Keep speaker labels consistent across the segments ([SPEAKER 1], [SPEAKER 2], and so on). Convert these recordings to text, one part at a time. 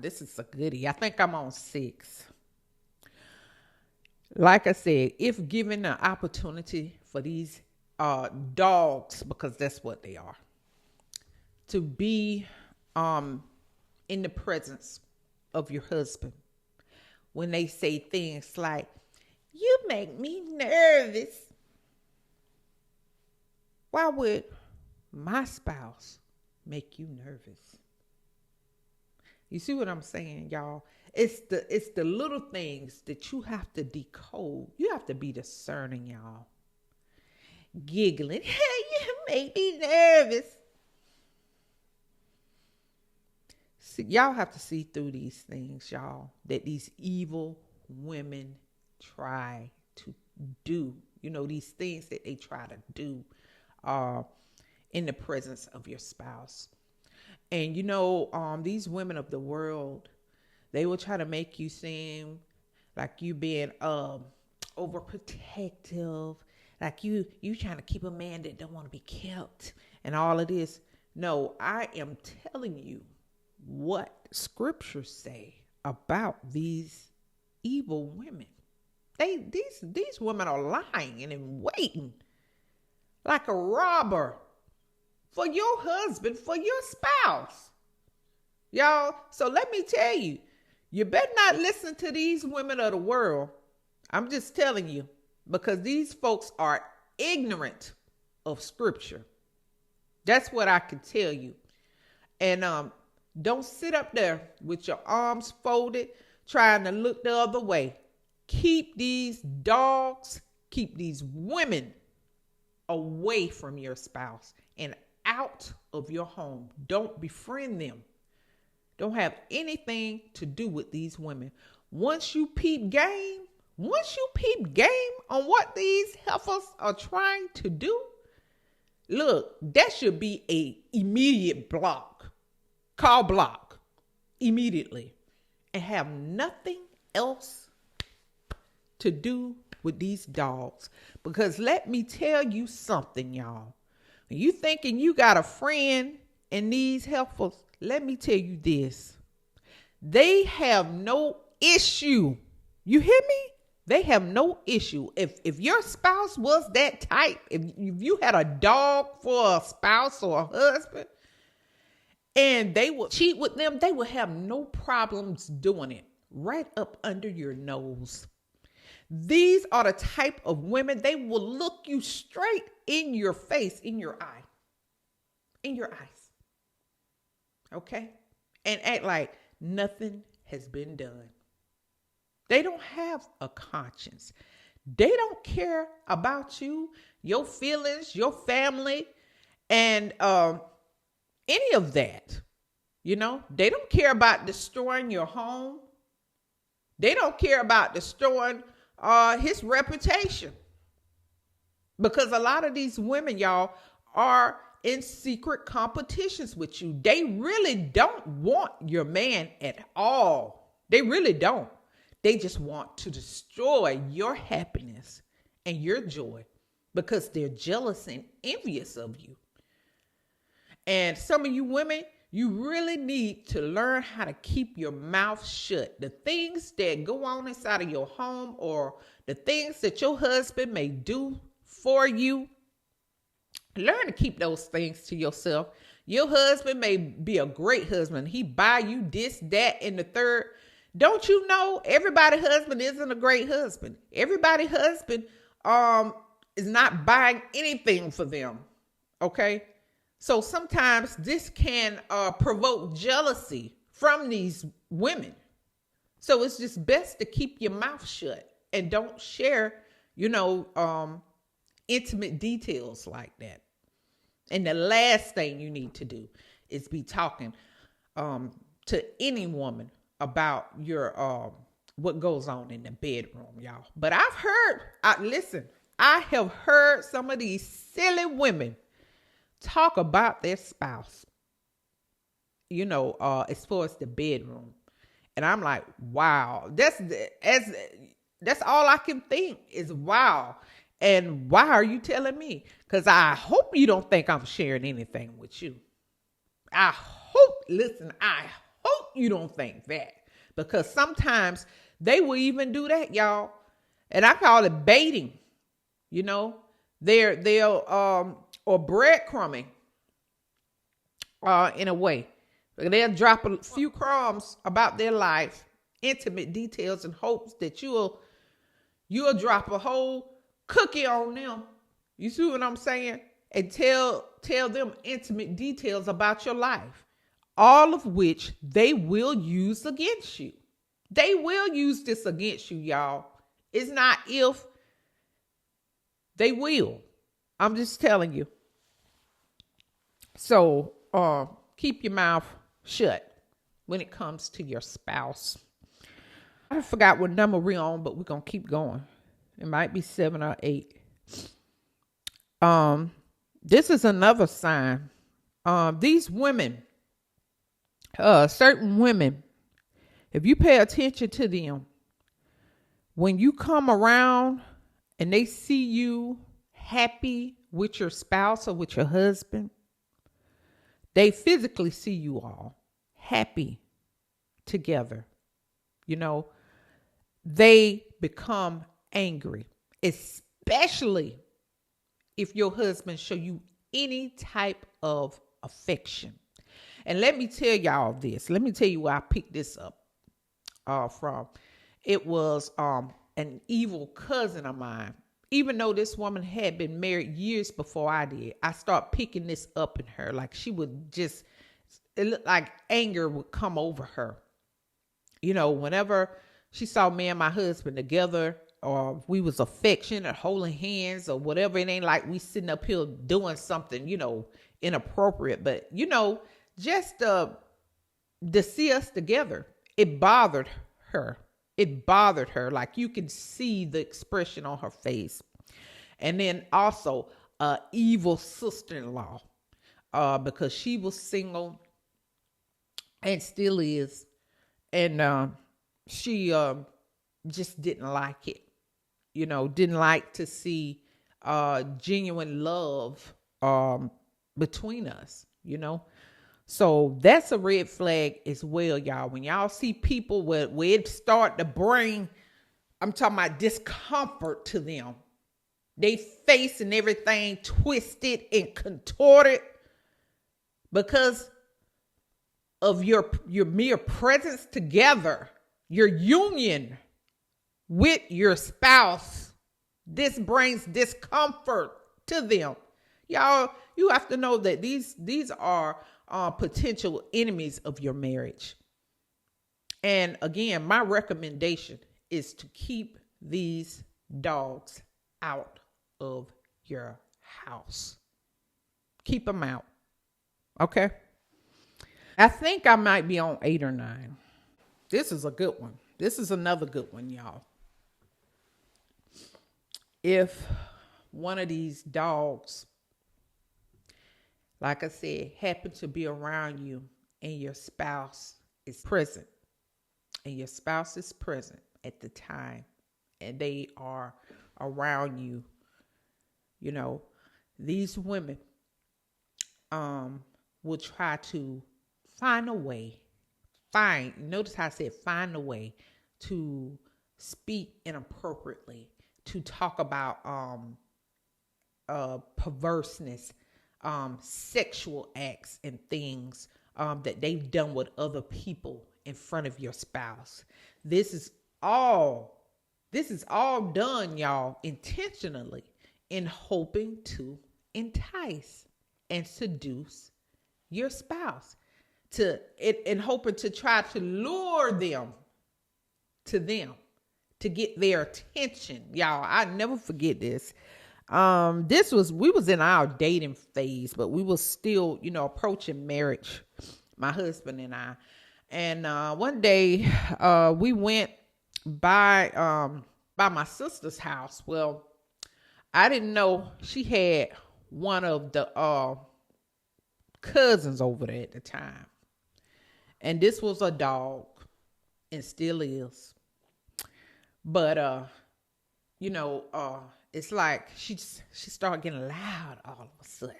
[SPEAKER 1] This is a goodie. I think I'm on 6. Like I said, if given the opportunity for these dogs, because that's what they are, to be um, in the presence of your husband, when they say things like, "You make me nervous." Why would my spouse make you nervous? You see what I'm saying, y'all? It's the little things that you have to decode. You have to be discerning, y'all. Giggling, "Hey, you make me nervous." See, y'all have to see through these things, y'all, that these evil women try to do. These things that they try to do uh, in the presence of your spouse. And these women of the world, they will try to make you seem like you being overprotective, like you trying to keep a man that don't want to be kept and all of this. No, I am telling you what scriptures say about these evil women. These women are lying and in waiting like a robber for your husband, for your spouse. Y'all, so let me tell you, you better not listen to these women of the world. I'm just telling you, because these folks are ignorant of scripture. That's what I can tell you. And don't sit up there with your arms folded, trying to look the other way. Keep these dogs, keep these women away from your spouse and out of your home. Don't befriend them. Don't have anything to do with these women. Once you peep game on what these heifers are trying to do, look, that should be a immediate block. Call block immediately and have nothing else to do with these dogs. Because let me tell you something, y'all. When you thinking you got a friend in these heifers, let me tell you this. They have no issue. You hear me? They have no issue. If your spouse was that type, if you had a dog for a spouse or a husband, and they would cheat with them, they would have no problems doing it right up under your nose. These are the type of women, they will look you straight in your face, in your eyes. Okay? And act like nothing has been done. They don't have a conscience. They don't care about you, your feelings, your family, and any of that. They don't care about destroying your home. They don't care about destroying his reputation. Because a lot of these women, y'all, are in secret competitions with you. They really don't want your man at all. They really don't. They just want to destroy your happiness and your joy because they're jealous and envious of you. And some of you women, you really need to learn how to keep your mouth shut. The things that go on inside of your home or the things that your husband may do for you, learn to keep those things to yourself. Your husband may be a great husband. He buy you this, that, and the third. Don't you know everybody's husband isn't a great husband? Everybody's husband is not buying anything for them. Okay? So sometimes this can provoke jealousy from these women. So it's just best to keep your mouth shut and don't share, intimate details like that. And the last thing you need to do is be talking to any woman about your what goes on in the bedroom, y'all. But I have heard some of these silly women talk about their spouse, as far as the bedroom. And I'm like, wow, that's all I can think is wow. And why are you telling me? Because I hope you don't think I'm sharing anything with you. I hope hope you don't think that, because sometimes they will even do that, y'all. And I call it baiting. You know, they'll or breadcrumbing in a way. They'll drop a few crumbs about their life, intimate details, in hopes that you'll drop a whole cookie on them. You see what I'm saying? And tell them intimate details about your life, all of which they will use against you. They will use this against you, y'all. It's not if, they will. I'm just telling you. So keep your mouth shut when it comes to your spouse. I forgot what number we're on, but we're going to keep going. It might be 7 or 8. This is another sign. These women, certain women, if you pay attention to them, when you come around and they see you happy with your spouse or with your husband, they physically see you all happy together. You know, they become angry, especially if your husband show you any type of affection. And let me tell y'all this. Let me tell you where I picked this up from. It was an evil cousin of mine. Even though this woman had been married years before I did, I started picking this up in her. Like she would just, it looked like anger would come over her. You know, whenever she saw me and my husband together, or we was affectionate, holding hands or whatever, it ain't like we sitting up here doing something, you know, inappropriate. But, you know, just to see us together, it bothered her. It bothered her. Like you could see the expression on her face. And then also evil sister-in-law, because she was single and still is. And she just didn't like it. You know, didn't like to see genuine love between us, you know. So that's a red flag as well, y'all. When y'all see people where it start to bring, I'm talking about discomfort to them. They face and everything twisted and contorted because of your mere presence together, your union with your spouse. This brings discomfort to them. Y'all, you have to know that these are potential enemies of your marriage. And again, my recommendation is to keep these dogs out of your house. Keep them out. Okay? I think I might be on 8 or 9. This is a good one. This is another good one, y'all. If one of these dogs, like I said, happen to be around you and your spouse is present, at the time, and they are around you, you know, these women will try to find a way, notice how I said find a way to speak inappropriately, to talk about perverseness, sexual acts and things that they've done with other people in front of your spouse. This is all done, y'all, intentionally in hoping to entice and seduce your spouse, in hoping to try to lure them to get their attention. Y'all, I never forget this. We was in our dating phase, but we was still, you know, approaching marriage, my husband and I. And one day we went by my sister's house. Well, I didn't know she had one of the cousins over there at the time. And this was a dog and still is. But you know, it's like she started getting loud all of a sudden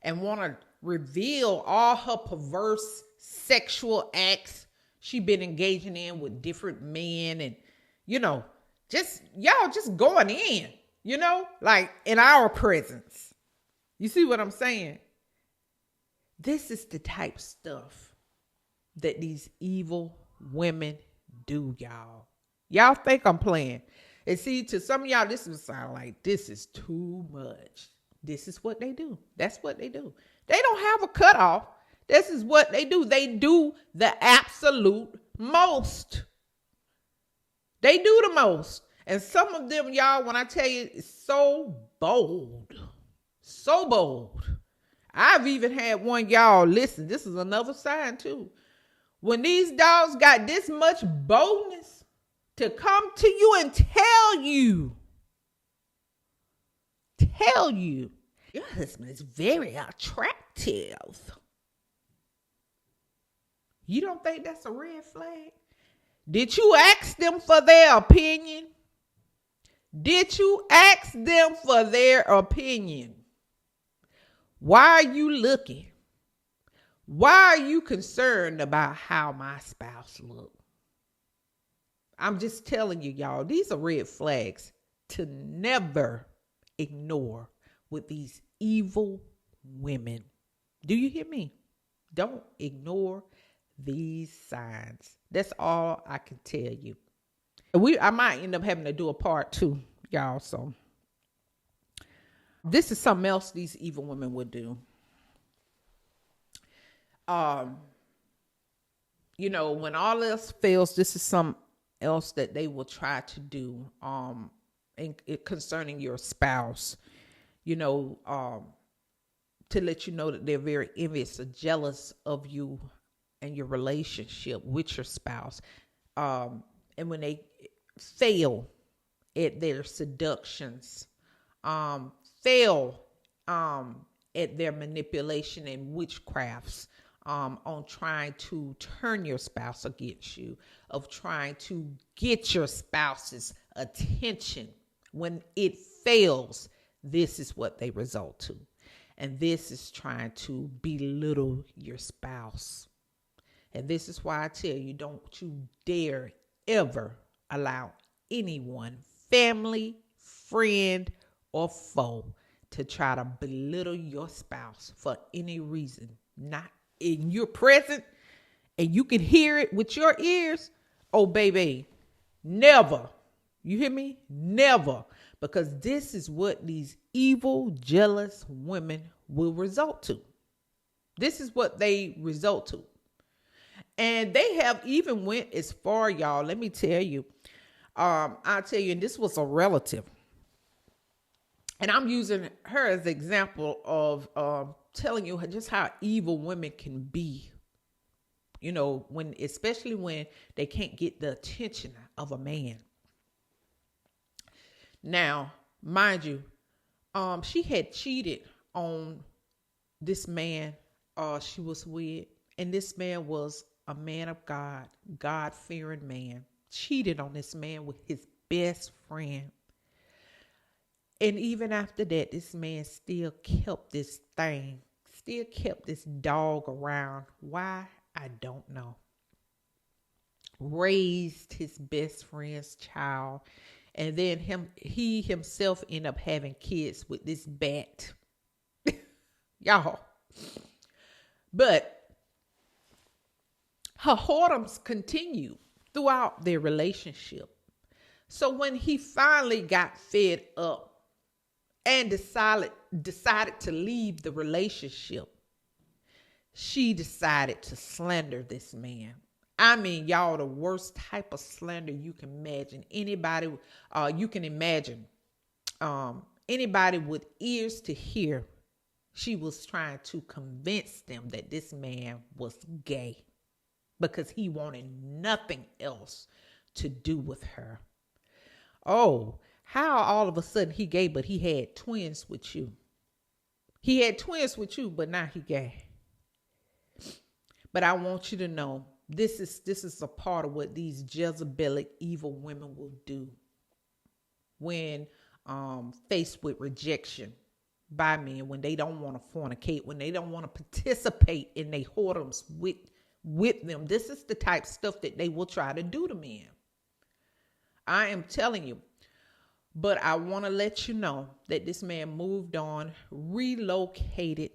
[SPEAKER 1] and want to reveal all her perverse sexual acts she been engaging in with different men, and just y'all just going in, like in our presence. You see what I'm saying? This is the type of stuff that these evil women do, y'all. Y'all think I'm playing. And see, to some of y'all, this would sound like this is too much. This is what they do. That's what they do. They don't have a cutoff. This is what they do. They do the absolute most. They do the most. And some of them, y'all, when I tell you, it's so bold. So bold. I've even had one, y'all, listen, this is another sign too. When these dogs got this much boldness to come to you and tell you, your husband is very attractive. You don't think that's a red flag? Did you ask them for their opinion? Did you ask them for their opinion? Why are you looking? Why are you concerned about how my spouse looks? I'm just telling you, y'all, these are red flags to never ignore with these evil women. Do you hear me? Don't ignore these signs. That's all I can tell you. I might end up having to do a part 2, y'all. So this is something else these evil women would do. When all else fails, this is something else that they will try to do concerning your spouse. To let you know that they're very envious or jealous of you and your relationship with your spouse. And when they fail at their seductions, fail at their manipulation and witchcrafts, on trying to turn your spouse against you, of trying to get your spouse's attention. When it fails, this is what they result to. And this is trying to belittle your spouse. And this is why I tell you, don't you dare ever allow anyone, family, friend, or foe, to try to belittle your spouse for any reason. Not in your present, and you can hear it with your ears. Oh, baby, never. You hear me? Never. Because this is what these evil, jealous women will result to. This is what they result to. And they have even went as far, y'all. Let me tell you. I'll tell you, and this was a relative. And I'm using her as an example of telling you just how evil women can be. Especially when they can't get the attention of a man. Now, mind you, she had cheated on this man she was with. And this man was a man of God, God-fearing man. Cheated on this man with his best friend. And even after that, this man still kept this thing, still kept this dog around. Why? I don't know. Raised his best friend's child. And then he himself ended up having kids with this bat. Y'all. But her whoredoms continued throughout their relationship. So when he finally got fed up and decided to leave the relationship, she decided to slander this man. I mean, y'all, the worst type of slander you can imagine. Anybody with ears to hear, she was trying to convince them that this man was gay because he wanted nothing else to do with her. Oh, how all of a sudden he gay, but he had twins with you. He had twins with you, but now he gay. But I want you to know, this is a part of what these Jezebelic evil women will do when faced with rejection by men, when they don't want to fornicate, when they don't want to participate in their whoredoms with with them. This is the type of stuff that they will try to do to men. I am telling you. But I want to let you know that this man moved on, relocated,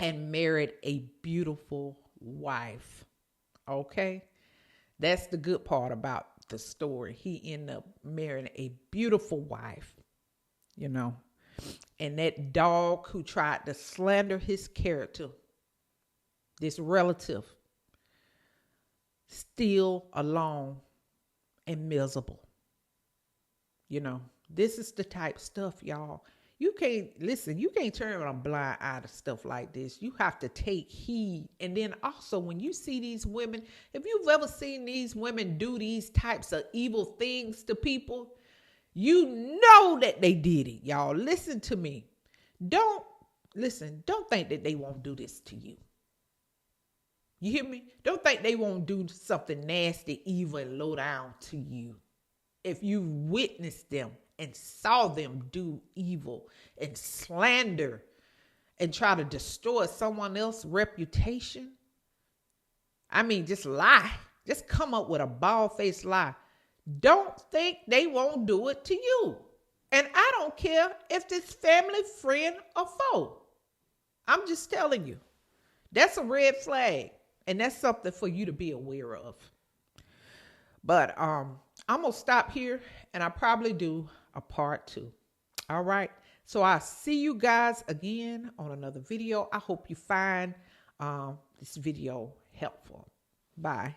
[SPEAKER 1] and married a beautiful wife. Okay? That's the good part about the story. He ended up marrying a beautiful wife, you know. And that dog who tried to slander his character, this relative, still alone and miserable. You know, this is the type of stuff, y'all. You can't turn a blind eye to stuff like this. You have to take heed. And then also, when you see these women, if you've ever seen these women do these types of evil things to people, you know that they did it, y'all. Listen to me. Don't think that they won't do this to you. You hear me? Don't think they won't do something nasty, evil, and low down to you. If you witnessed them and saw them do evil and slander and try to destroy someone else's reputation, I mean, just lie. Just come up with a bald-faced lie. Don't think they won't do it to you. And I don't care if it's family, friend, or foe. I'm just telling you. That's a red flag. And that's something for you to be aware of. But I'm going to stop here, and I'll probably do a part 2. All right. So I'll see you guys again on another video. I hope you find this video helpful. Bye.